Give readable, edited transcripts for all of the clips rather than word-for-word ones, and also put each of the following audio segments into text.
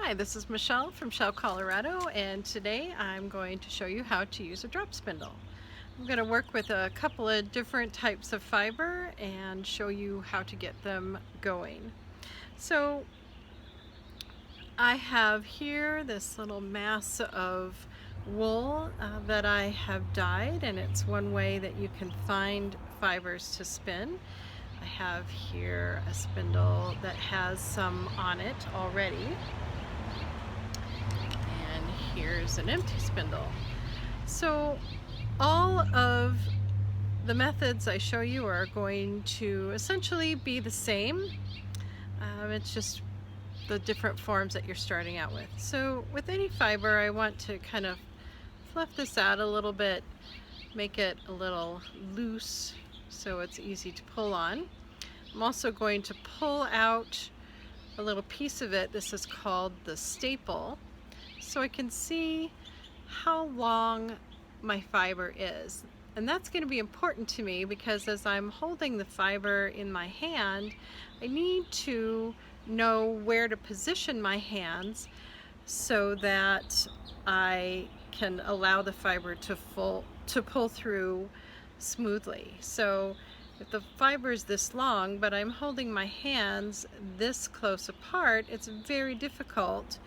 Hi, this is Michelle from Shell, Colorado, and today I'm going to show you how to use a drop spindle. I'm going to work with a couple of different types of fiber and show you how to get them going. So I have here this little mass of wool that I have dyed, and it's one way that you can find fibers to spin. I have here a spindle that has some on it already. And here's an empty spindle. So all of the methods I show you are going to essentially be the same. It's just the different forms that you're starting out with. So with any fiber, I want to kind of fluff this out a little bit, make it a little loose so it's easy to pull on. I'm also going to pull out a little piece of it. This is called the staple, so I can see how long my fiber is. And that's going to be important to me because as I'm holding the fiber in my hand, I need to know where to position my hands so that I can allow the fiber to pull through smoothly. So if the fiber is this long, but I'm holding my hands this close apart, it's very difficult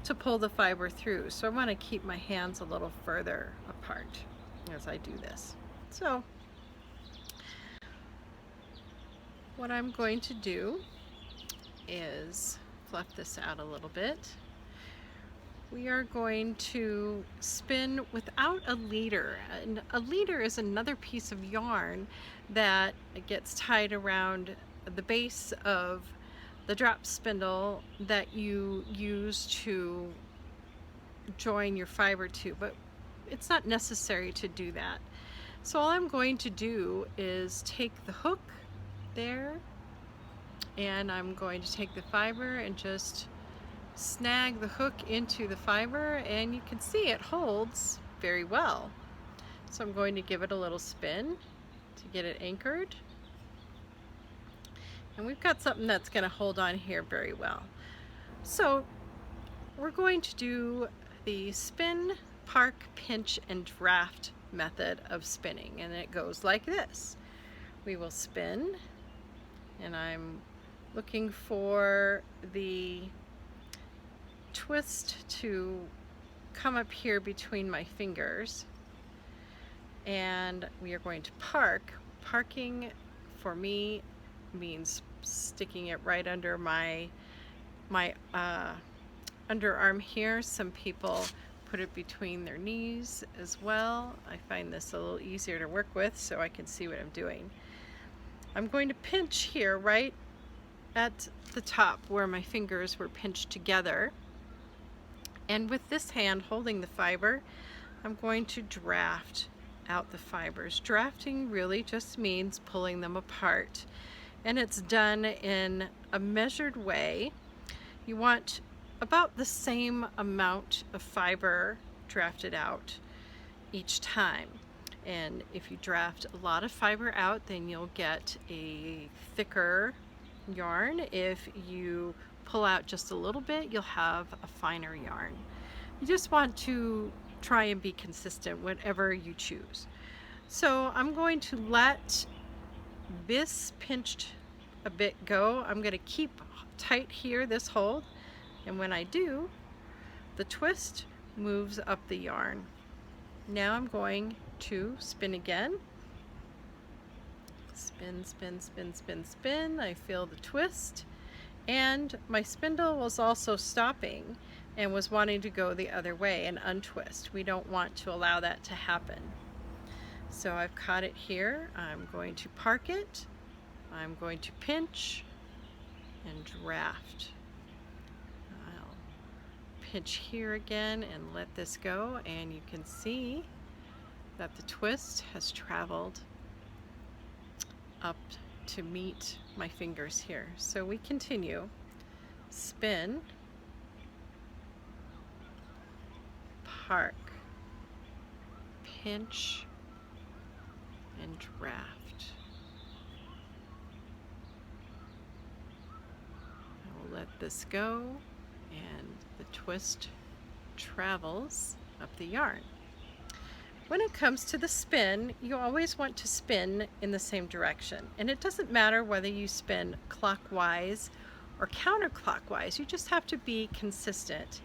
to pull the fiber through. So I want to keep my hands a little further apart as I do this. So what I'm going to do is fluff this out a little bit. We are going to spin without a leader. And a leader is another piece of yarn that gets tied around the base of the drop spindle that you use to join your fiber to, but it's not necessary to do that. So all I'm going to do is take the hook there, and I'm going to take the fiber and just snag the hook into the fiber, and you can see it holds very well. So I'm going to give it a little spin to get it anchored. And we've got something that's going to hold on here very well. So we're going to do the spin, park, pinch, and draft method of spinning, and it goes like this. We will spin, and I'm looking for the twist to come up here between my fingers, and we are going to park. Parking for me means sticking it right under my underarm here. Some people put it between their knees as well. I find this a little easier to work with so I can see what I'm doing. I'm going to pinch here right at the top where my fingers were pinched together, and with this hand holding the fiber, I'm going to draft out the fibers. Drafting really just means pulling them apart, and it's done in a measured way. You want about the same amount of fiber drafted out each time, and if you draft a lot of fiber out, then you'll get a thicker yarn. If you pull out just a little bit, you'll have a finer yarn. You just want to try and be consistent whatever you choose. So I'm going to let this pinched a bit go. I'm going to keep tight here, this hold, and when I do, the twist moves up the yarn. Now I'm going to spin again. Spin, spin, spin, spin, spin. I feel the twist, and my spindle was also stopping and was wanting to go the other way and untwist. We don't want to allow that to happen. So I've caught it here. I'm going to park it. I'm going to pinch and draft. I'll pinch here again and let this go, and you can see that the twist has traveled up to meet my fingers here. So we continue. Spin, park, pinch, and draft. I will let this go, and the twist travels up the yarn. When it comes to the spin, you always want to spin in the same direction. And it doesn't matter whether you spin clockwise or counterclockwise. You just have to be consistent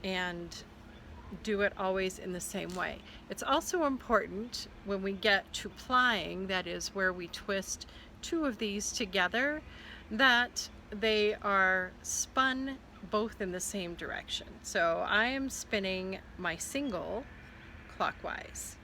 and do it always in the same way. It's also important when we get to plying, that is where we twist two of these together, that they are spun both in the same direction. So I am spinning my single clockwise.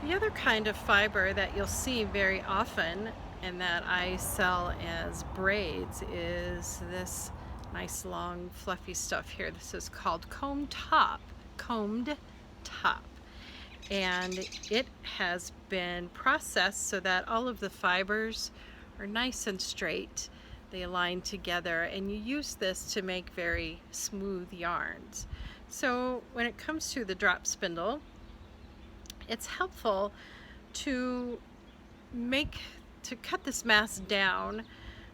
The other kind of fiber that you'll see very often and that I sell as braids is this nice long fluffy stuff here. This is called combed top, and it has been processed so that all of the fibers are nice and straight. They align together, and you use this to make very smooth yarns. So when it comes to the drop spindle, it's helpful to cut this mass down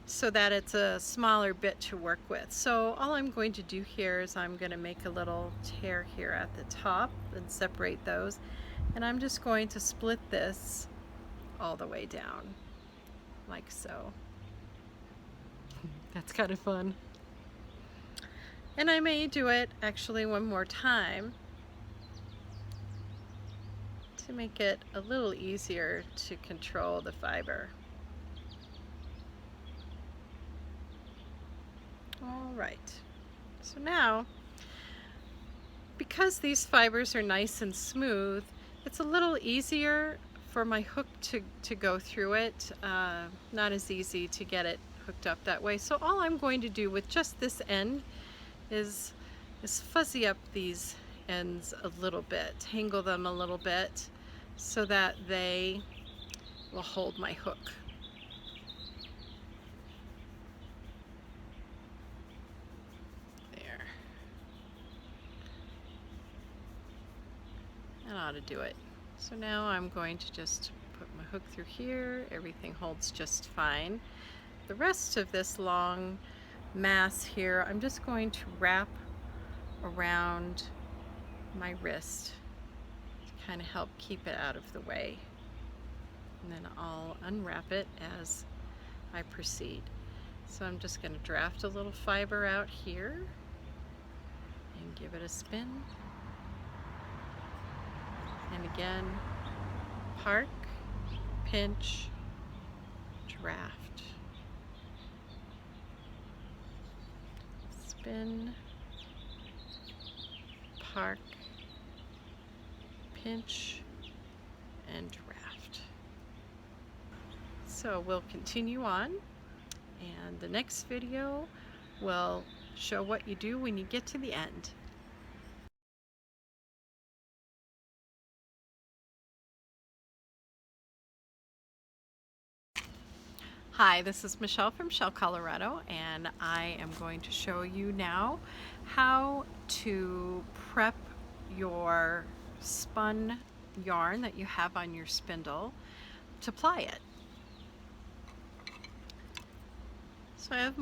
so that it's a smaller bit to work with. So all I'm going to do here is I'm going to make a little tear here at the top and separate those, and I'm just going to split this all the way down like so. That's kind of fun. And I may do it actually one more time to make it a little easier to control the fiber. All right, so now, because these fibers are nice and smooth, it's a little easier for my hook to go through it. Not as easy to get it hooked up that way. So all I'm going to do with just this end is fuzzy up these ends a little bit, tangle them a little bit so that they will hold my hook. There. That ought to do it. So now I'm going to just put my hook through here. Everything holds just fine. The rest of this long mass here, I'm just going to wrap around my wrist to kind of help keep it out of the way. And then I'll unwrap it as I proceed. So I'm just going to draft a little fiber out here and give it a spin. And again, park, pinch, draft. Spin, park, pinch, and draft. So we'll continue on, and the next video will show what you do when you get to the end. Hi, this is Michelle from Shell, Colorado, and I am going to show you now how to prep your spun yarn that you have on your spindle to ply it. So I have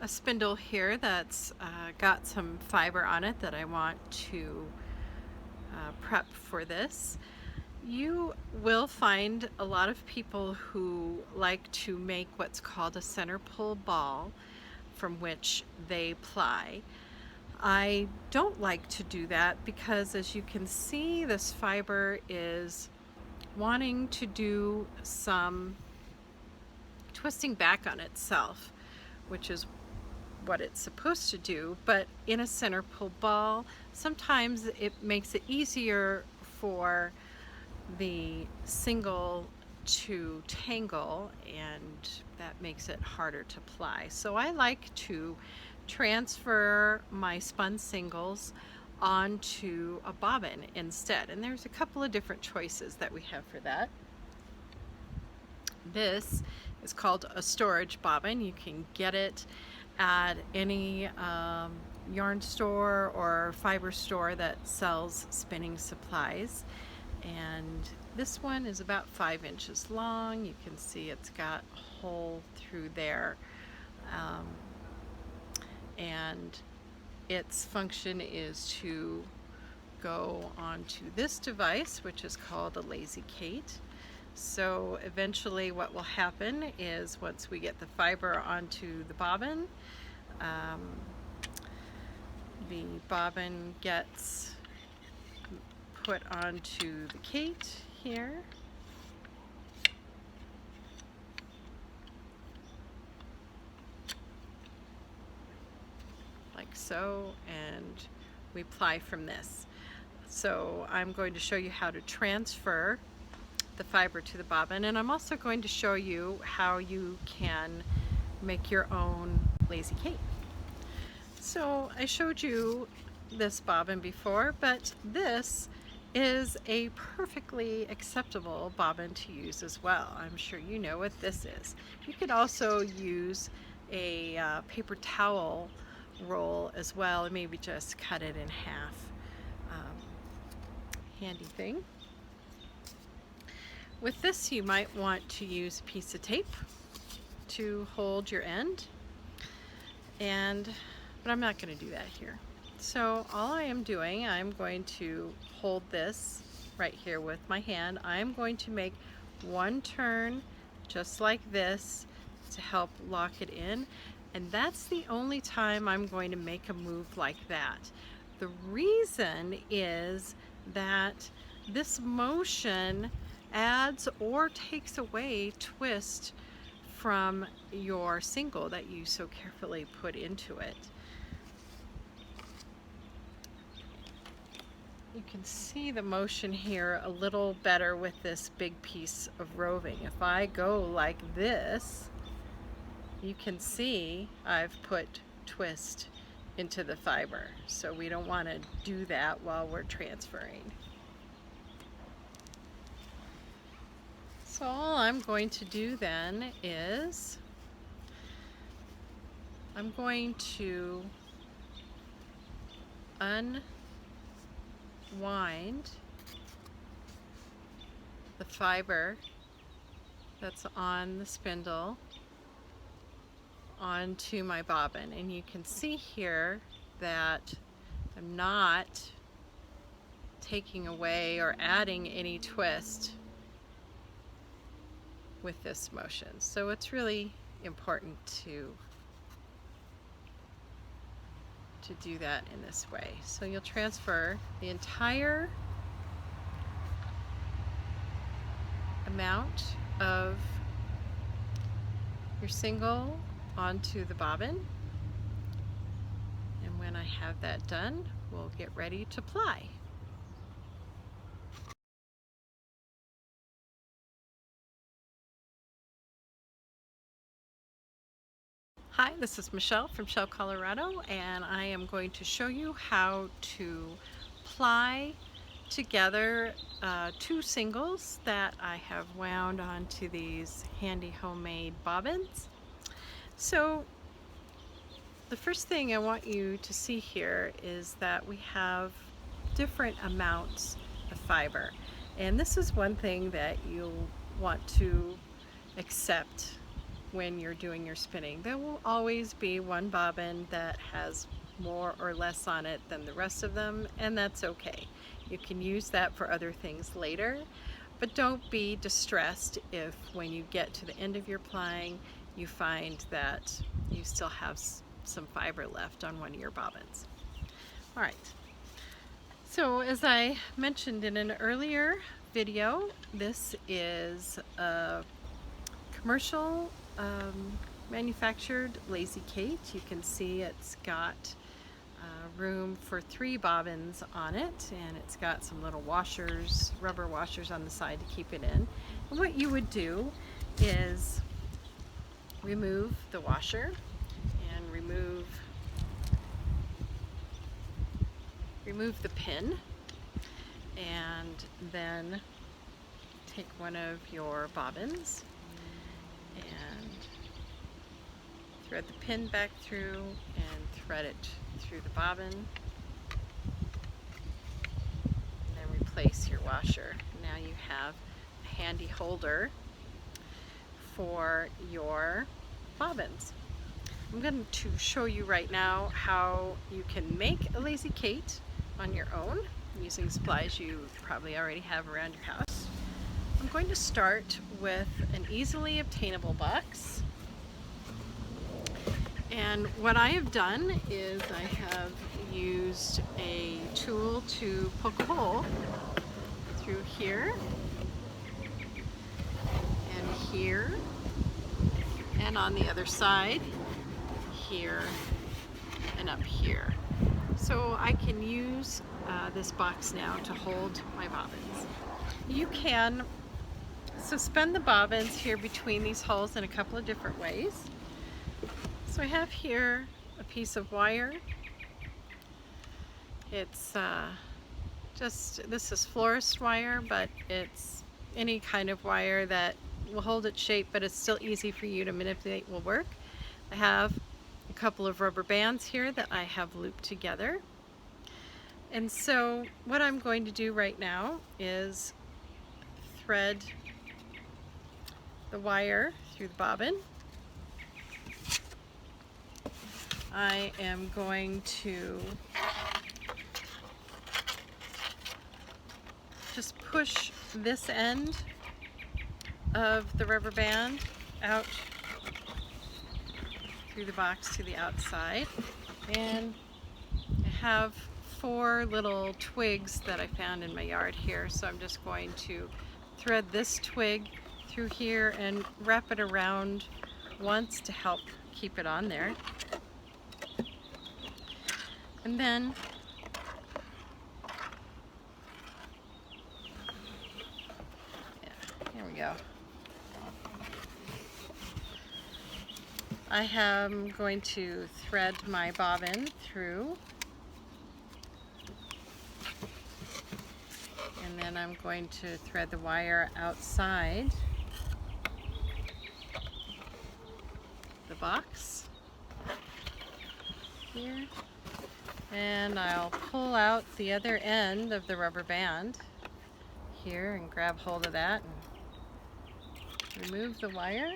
a spindle here that's got some fiber on it that I want to prep for this. You will find a lot of people who like to make what's called a center pull ball from which they ply. I don't like to do that because, as you can see, this fiber is wanting to do some twisting back on itself, which is what it's supposed to do. But in a center pull ball, sometimes it makes it easier for the single to tangle, and that makes it harder to ply. So I like to transfer my spun singles onto a bobbin instead, and there's a couple of different choices that we have for that. This is called a storage bobbin. You can get it at any yarn store or fiber store that sells spinning supplies. And this one is about 5 inches long. You can see it's got a hole through there Um, and its function is to go onto this device, which is called a lazy Kate. So eventually what will happen is once we get the fiber onto the bobbin gets put onto the Kate here. Like so, and we ply from this. So I'm going to show you how to transfer the fiber to the bobbin, and I'm also going to show you how you can make your own lazy Kate. So I showed you this bobbin before, but this is a perfectly acceptable bobbin to use as well. I'm sure you know what this is. You could also use a paper towel roll as well, and maybe just cut it in half. Handy thing. With this, you might want to use a piece of tape to hold your end, but I'm not going to do that here. So all I am doing, I'm going to hold this right here with my hand. I'm going to make one turn just like this to help lock it in, and that's the only time I'm going to make a move like that. The reason is that this motion adds or takes away twist from your single that you so carefully put into it. You can see the motion here a little better with this big piece of roving. If I go like this, you can see I've put twist into the fiber. So we don't want to do that while we're transferring. So all I'm going to do then is I'm going to unwind the fiber that's on the spindle onto my bobbin, and you can see here that I'm not taking away or adding any twist with this motion. So it's really important to do that in this way. So you'll transfer the entire amount of your single onto the bobbin, and when I have that done, we'll get ready to ply. Hi, this is Michelle from Shell, Colorado, and I am going to show you how to ply together two singles that I have wound onto these handy homemade bobbins. So the first thing I want you to see here is that we have different amounts of fiber, and this is one thing that you'll want to accept when you're doing your spinning. There will always be one bobbin that has more or less on it than the rest of them, and that's okay. You can use that for other things later, but don't be distressed if when you get to the end of your plying you find that you still have some fiber left on one of your bobbins. All right, so as I mentioned in an earlier video, this is a commercial manufactured lazy Kate. You can see it's got room for 3 bobbins on it, and it's got some little washers, rubber washers on the side to keep it in. And what you would do is remove the washer and remove the pin, and then take one of your bobbins and thread the pin back through and thread it through the bobbin, and then replace your washer. Now you have a handy holder for your bobbins. I'm going to show you right now how you can make a Lazy Kate on your own using supplies you probably already have around your house. I'm going to start with an easily obtainable box. And what I have done is I have used a tool to poke a hole through here and here and on the other side, here and up here. So I can use this box now to hold my bobbins. You can suspend the bobbins here between these holes in a couple of different ways. So I have here a piece of wire. It's this is florist wire, but it's any kind of wire that will hold its shape, but it's still easy for you to manipulate, will work. I have a couple of rubber bands here that I have looped together. And so what I'm going to do right now is thread the wire through the bobbin. I am going to just push this end of the rubber band out through the box to the outside. And I have 4 little twigs that I found in my yard here, so I'm just going to thread this twig through here and wrap it around once to help keep it on there. And then here we go. I am going to thread my bobbin through, and then I'm going to thread the wire outside the box here, and I'll pull out the other end of the rubber band here and grab hold of that and remove the wire.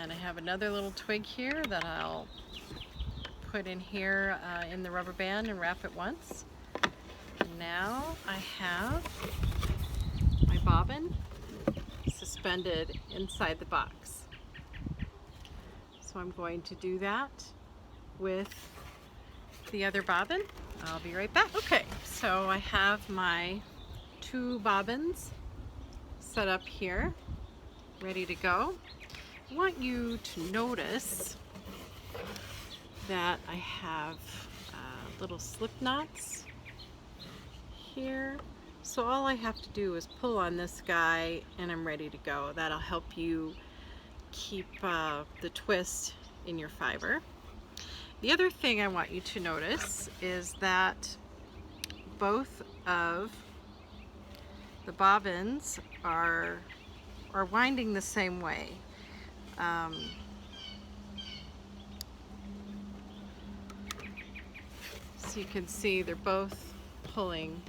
And I have another little twig here that I'll put in here in the rubber band and wrap it once. Now I have my bobbin suspended inside the box. So I'm going to do that with the other bobbin. I'll be right back. Okay, so I have my 2 bobbins set up here, ready to go. I want you to notice that I have little slip knots here. So all I have to do is pull on this guy and I'm ready to go. That'll help you keep the twist in your fiber. The other thing I want you to notice is that both of the bobbins are winding the same way. So you can see they're both pulling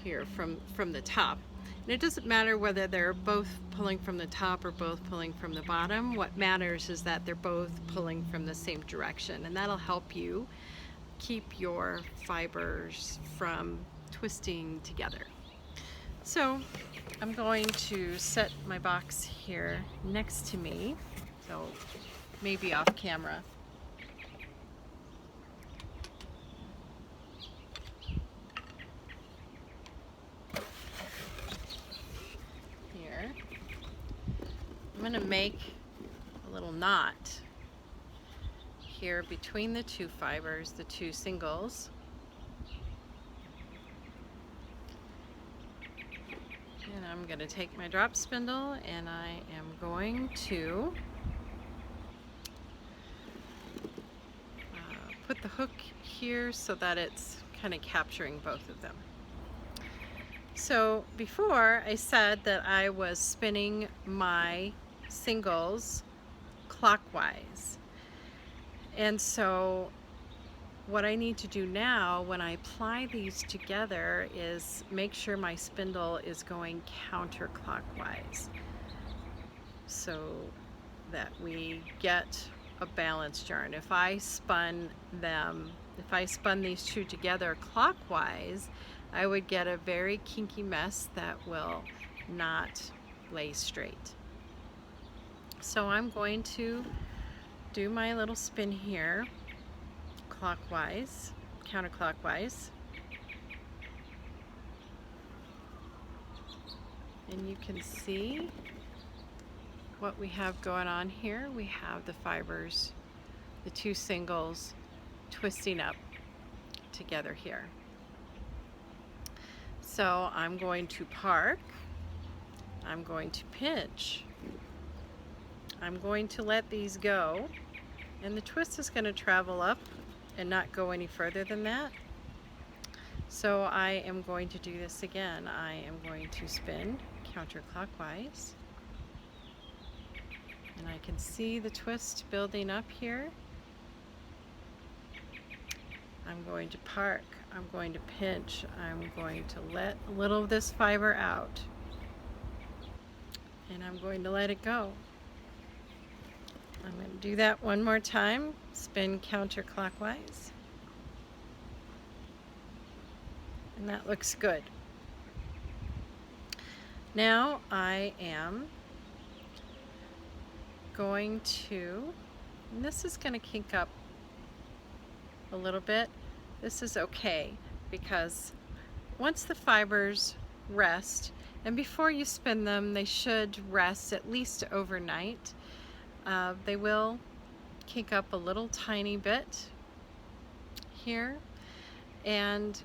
here from the top. And it doesn't matter whether they're both pulling from the top or both pulling from the bottom. What matters is that they're both pulling from the same direction, and that'll help you keep your fibers from twisting together. So I'm going to set my box here next to me, so maybe off camera. Here. I'm going to make a little knot here between the 2 fibers, the 2 singles. And I'm going to take my drop spindle and I am going to put the hook here so that it's kind of capturing both of them. So before I said that I was spinning my singles clockwise, and so what I need to do now when I apply these together is make sure my spindle is going counterclockwise. So that we get a balanced yarn. If I spun these two together clockwise, I would get a very kinky mess that will not lay straight. So I'm going to do my little spin here, clockwise, counterclockwise. And you can see what we have going on here. We have the fibers, the two singles twisting up together here. So I'm going to park, I'm going to pinch, I'm going to let these go, and the twist is going to travel up and not go any further than that. So I am going to do this again. I am going to spin counterclockwise, and I can see the twist building up here. I'm going to park, I'm going to pinch, I'm going to let a little of this fiber out, and I'm going to let it go. I'm going to do that one more time, spin counterclockwise, and that looks good. Now I am going to, and this is going to kink up a little bit. This is okay, because once the fibers rest, and before you spin them, they should rest at least overnight. They will kink up a little tiny bit here, and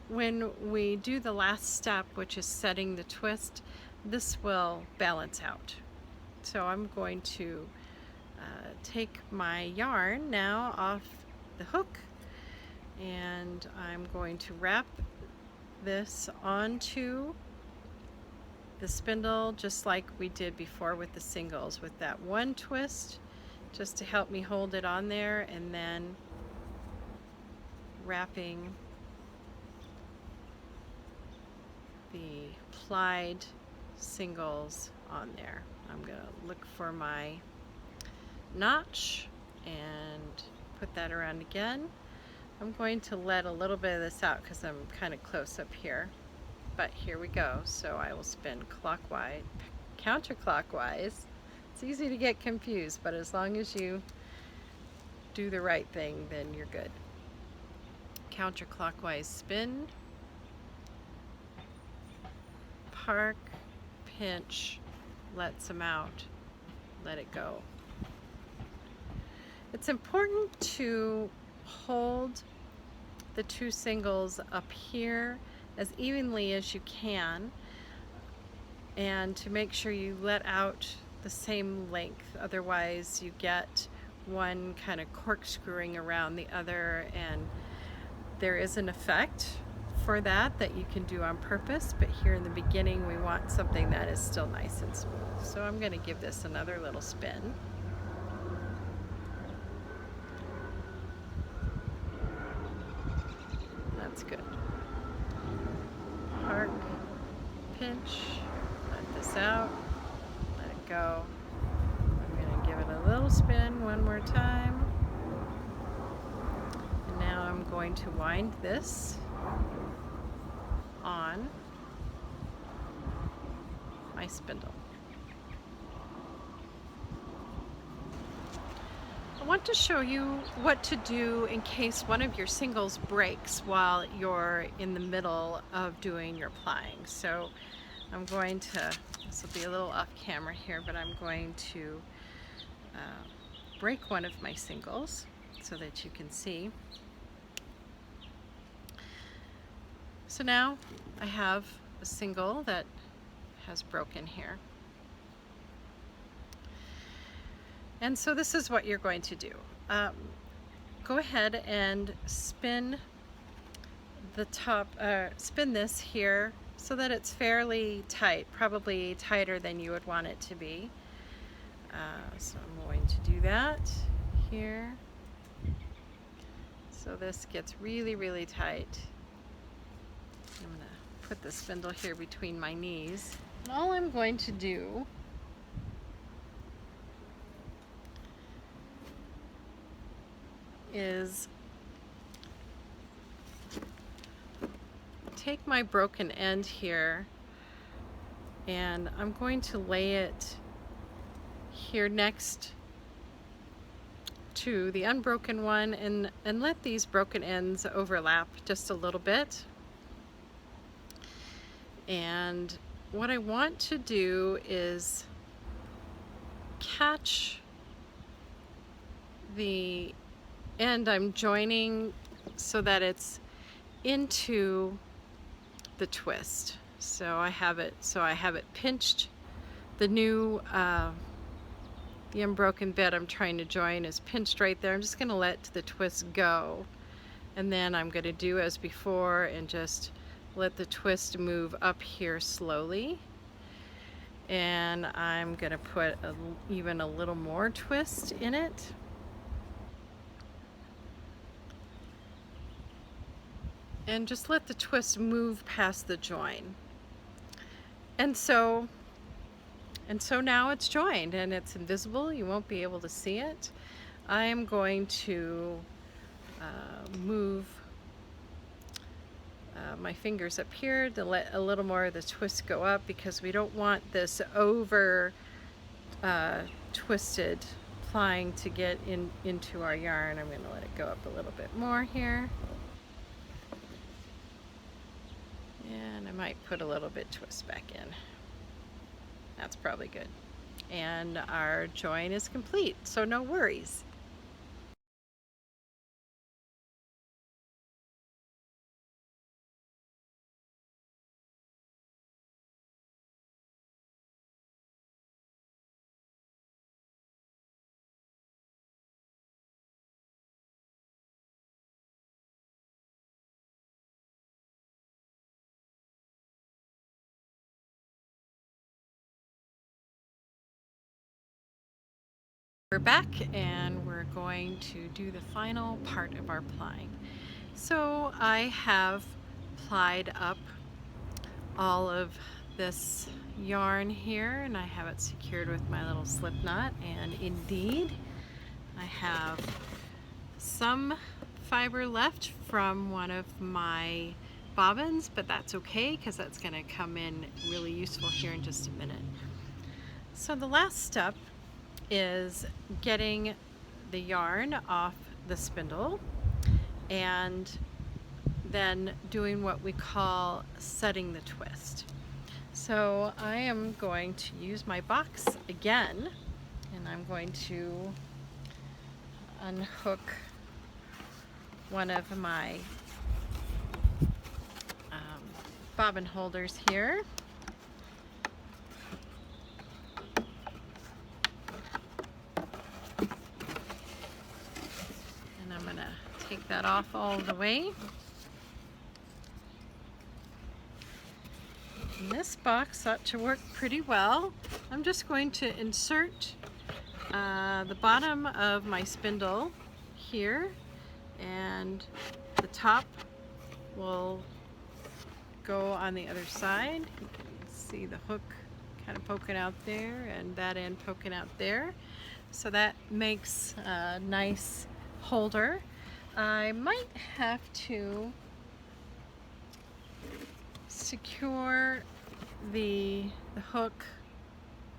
when we do the last step, which is setting the twist, this will balance out. So I'm going to take my yarn now off the hook, and I'm going to wrap this onto the spindle just like we did before with the singles, with that one twist just to help me hold it on there, and then wrapping the plied singles on there. I'm going to look for my notch and put that around again. I'm going to let a little bit of this out because I'm kind of close up here, but here we go. So I will spin clockwise, counterclockwise. It's easy to get confused, but as long as you do the right thing, then you're good. Counterclockwise spin, park, pinch, let some out, let it go. It's important to hold the two singles up here as evenly as you can, and to make sure you let out the same length. Otherwise you get one kind of corkscrewing around the other, and there is an effect for that you can do on purpose, but here in the beginning we want something that is still nice and smooth. So I'm going to give this another little spin. That's good. Park, pinch, let this out, let it go. I'm going to give it a little spin one more time. And now I'm going to wind this on my spindle. I want to show you what to do in case one of your singles breaks while you're in the middle of doing your plying. So I'm going to, this will be a little off camera here, but I'm going to break one of my singles so that you can see. So now I have a single that has broken here. And so this is what you're going to do. Go ahead and spin the top, spin this here so that it's fairly tight, probably tighter than you would want it to be. So I'm going to do that here. So this gets really, really tight. I'm going to put the spindle here between my knees. And all I'm going to do is take my broken end here, and I'm going to lay it here next to the unbroken one, and let these broken ends overlap just a little bit. And what I want to do is catch the end I'm joining so that it's into the twist. So I have it pinched. The new the unbroken bit I'm trying to join is pinched right there. I'm just going to let the twist go, and then I'm going to do as before and just let the twist move up here slowly. And I'm going to put even a little more twist in it. And just let the twist move past the join. And so now it's joined and it's invisible. You won't be able to see it. I am going to move my fingers up here to let a little more of the twist go up, because we don't want this over twisted plying to get into our yarn. I'm going to let it go up a little bit more here. And I might put a little bit twist back in. That's probably good. And our join is complete, so no worries. We're back and we're going to do the final part of our plying. So I have plied up all of this yarn here, and I have it secured with my little slip knot, and indeed I have some fiber left from one of my bobbins, but that's okay because that's going to come in really useful here in just a minute. So the last step is getting the yarn off the spindle and then doing what we call setting the twist. So I am going to use my box again, and I'm going to unhook one of my bobbin holders here. Take that off all the way. And this box ought to work pretty well. I'm just going to insert the bottom of my spindle here, and the top will go on the other side. You can see the hook kind of poking out there and that end poking out there. So that makes a nice holder. I might have to secure the hook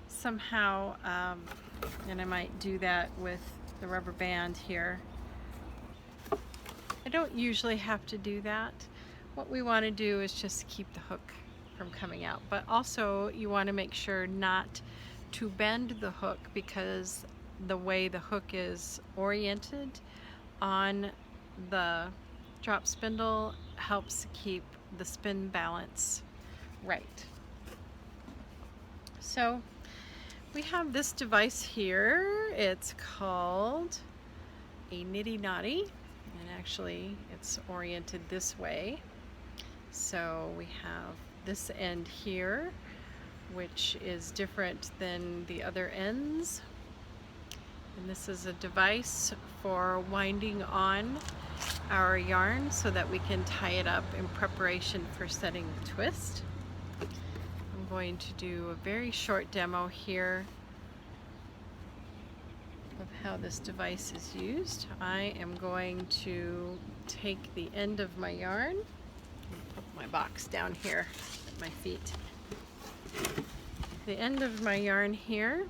somehow, and I might do that with the rubber band here. I don't usually have to do that. What we want to do is just keep the hook from coming out, but also you want to make sure not to bend the hook, because the way the hook is oriented on the drop spindle helps keep the spin balance right. So we have this device here. It's called a nitty knotty, and actually it's oriented this way. So we have this end here, which is different than the other ends. And this is a device for winding on our yarn so that we can tie it up in preparation for setting the twist. I'm going to do a very short demo here of how this device is used. I am going to take the end of my yarn, put my box down here at my feet. The end of my yarn here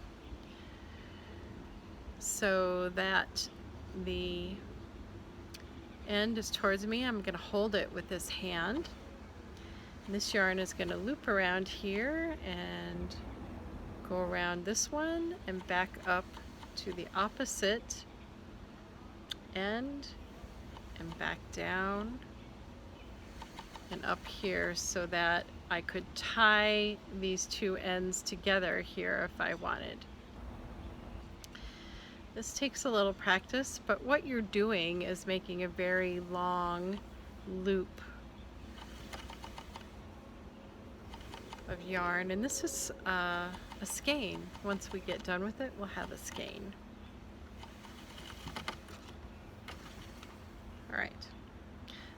so that the end is towards me. I'm going to hold it with this hand. And this yarn is going to loop around here and go around this one and back up to the opposite end and back down and up here so that I could tie these two ends together here if I wanted. This takes a little practice, but what you're doing is making a very long loop of yarn, and this is a skein. Once we get done with it, we'll have a skein. Alright,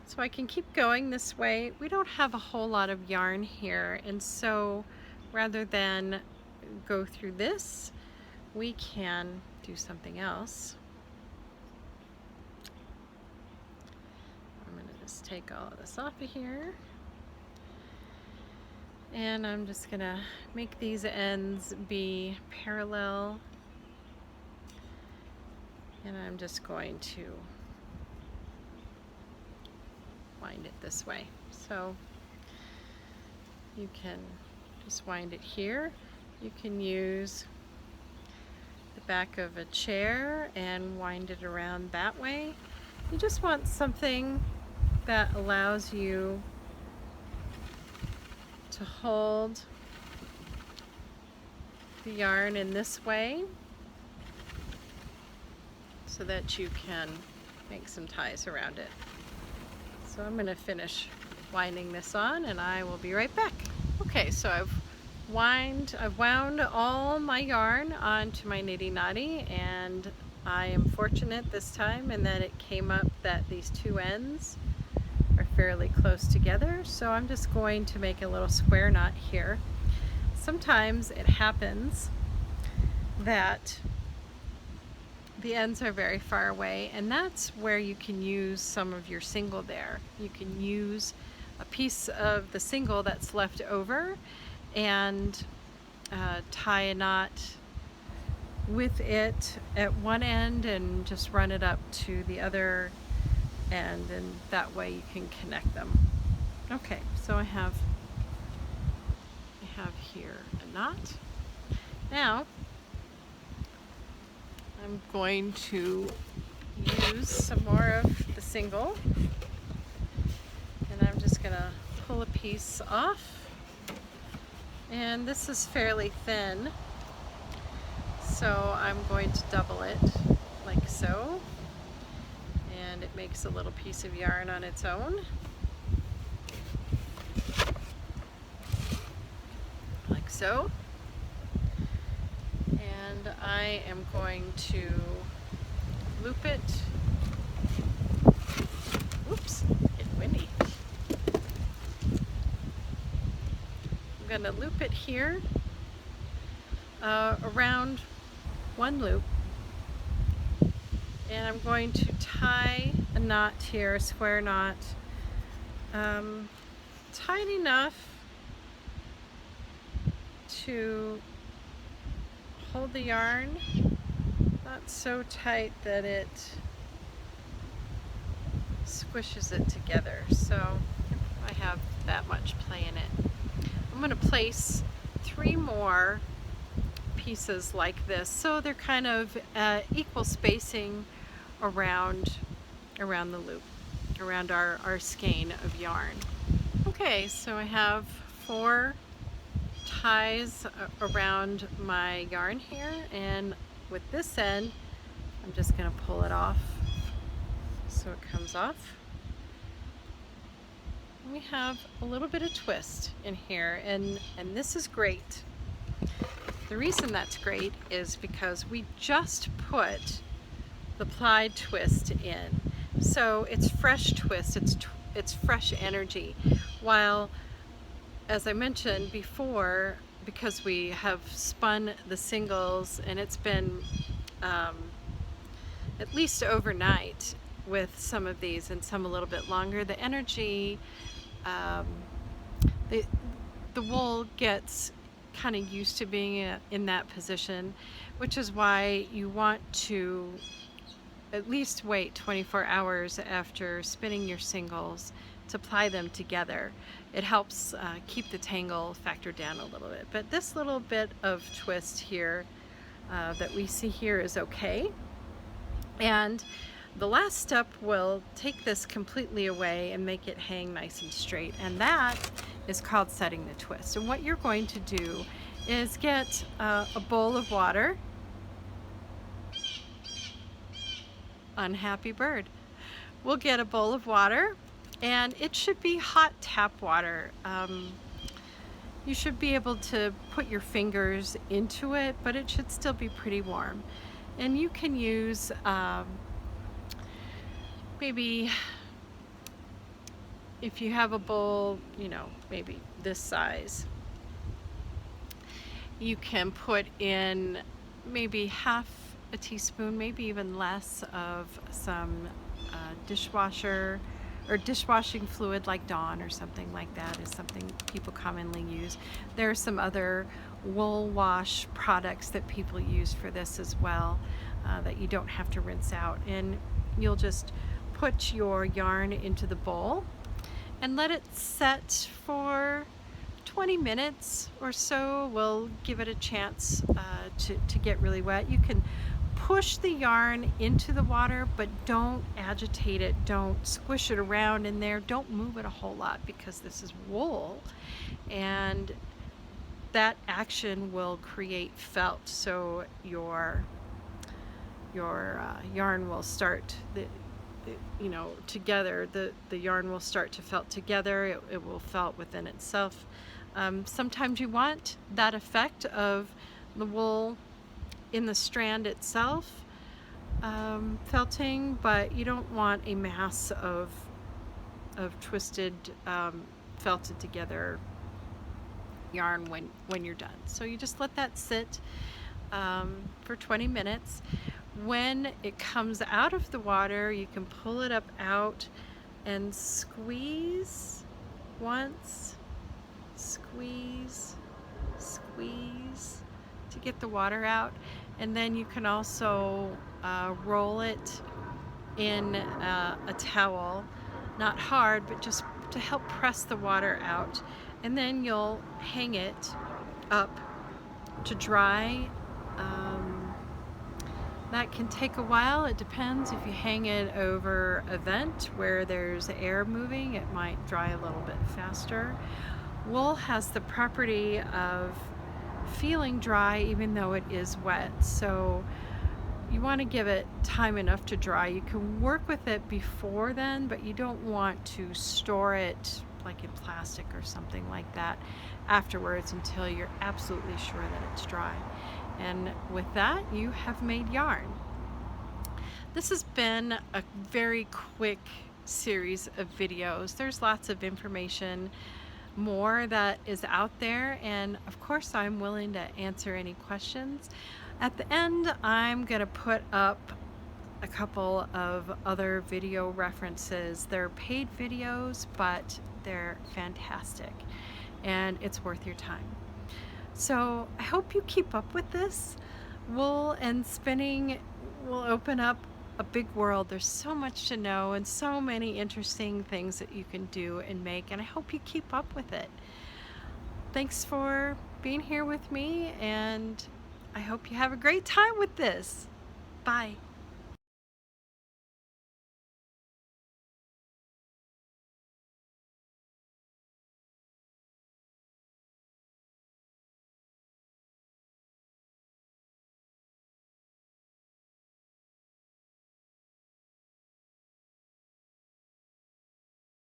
so I can keep going this way. We don't have a whole lot of yarn here, and so rather than go through this, we can do something else. I'm going to just take all of this off of here. And I'm just gonna make these ends be parallel, and I'm just going to wind it this way. So you can just wind it here. You can use the back of a chair and wind it around that way. You just want something that allows you to hold the yarn in this way so that you can make some ties around it. So I'm going to finish winding this on and I will be right back. Okay, so I've wound all my yarn onto my niddy noddy, and I am fortunate this time in that it came up that these two ends are fairly close together, so I'm just going to make a little square knot here. Sometimes it happens that the ends are very far away, and that's where you can use some of your single there. You can use a piece of the single that's left over and tie a knot with it at one end and just run it up to the other end, and that way you can connect them. Okay, so I have here a knot. Now I'm going to use some more of the single, and I'm just gonna pull a piece off, and this is fairly thin, so I'm going to double it like so. And it makes a little piece of yarn on its own, like so. And I am going to loop it. Oops, it's windy. I'm going to loop it here around one loop. And I'm going to tie a knot here, a square knot, tight enough to hold the yarn, not so tight that it squishes it together. So I have that much play in it. I'm going to place 3 more pieces like this, so they're kind of equal spacing around the loop, around our skein of yarn. Okay, so I have 4 ties around my yarn here, and with this end I'm just going to pull it off so it comes off. We have a little bit of twist in here, and this is great. The reason that's great is because we just put the plied twist in, so it's fresh twist, it's fresh energy, while, as I mentioned before, because we have spun the singles and it's been at least overnight with some of these, and some a little bit longer. The energy, um, the, the wool gets kind of used to being in that position, which is why you want to at least wait 24 hours after spinning your singles to ply them together. It helps keep the tangle factor down a little bit. But this little bit of twist here that we see here is okay. And the last step will take this completely away and make it hang nice and straight. And that is called setting the twist. And what you're going to do is get a bowl of water. Unhappy bird. We'll get a bowl of water, and it should be hot tap water. You should be able to put your fingers into it, but it should still be pretty warm. And you can use maybe, if you have a bowl, you know, maybe this size, you can put in maybe half a teaspoon, maybe even less, of some dishwasher or dishwashing fluid like Dawn or something like that is something people commonly use. There are some other wool wash products that people use for this as well that you don't have to rinse out. And you'll just put your yarn into the bowl and let it set for 20 minutes or so. We'll give it a chance to get really wet. You can push the yarn into the water, but don't agitate it, don't squish it around in there, don't move it a whole lot, because this is wool and that action will create felt. So your yarn will start together. The yarn will start to felt together. It will felt within itself. Sometimes you want that effect of the wool in the strand itself felting, but you don't want a mass of twisted felted together yarn when you're done. So you just let that sit for 20 minutes. When it comes out of the water, you can pull it up out and squeeze once, squeeze, squeeze to get the water out. And then you can also roll it in a towel, not hard, but just to help press the water out. And then you'll hang it up to dry. That can take a while. It depends. If you hang it over a vent where there's air moving, it might dry a little bit faster. Wool has the property of feeling dry even though it is wet, so you want to give it time enough to dry. You can work with it before then, but you don't want to store it like in plastic or something like that afterwards until you're absolutely sure that it's dry. And with that, you have made yarn. This has been a very quick series of videos. There's lots of information more that is out there, and of course I'm willing to answer any questions. At the end, I'm gonna put up a couple of other video references. They're paid videos, but they're fantastic and it's worth your time. So I hope you keep up with this. Wool and spinning will open up a big world. There's so much to know and so many interesting things that you can do and make, and I hope you keep up with it. Thanks for being here with me, and I hope you have a great time with this. Bye.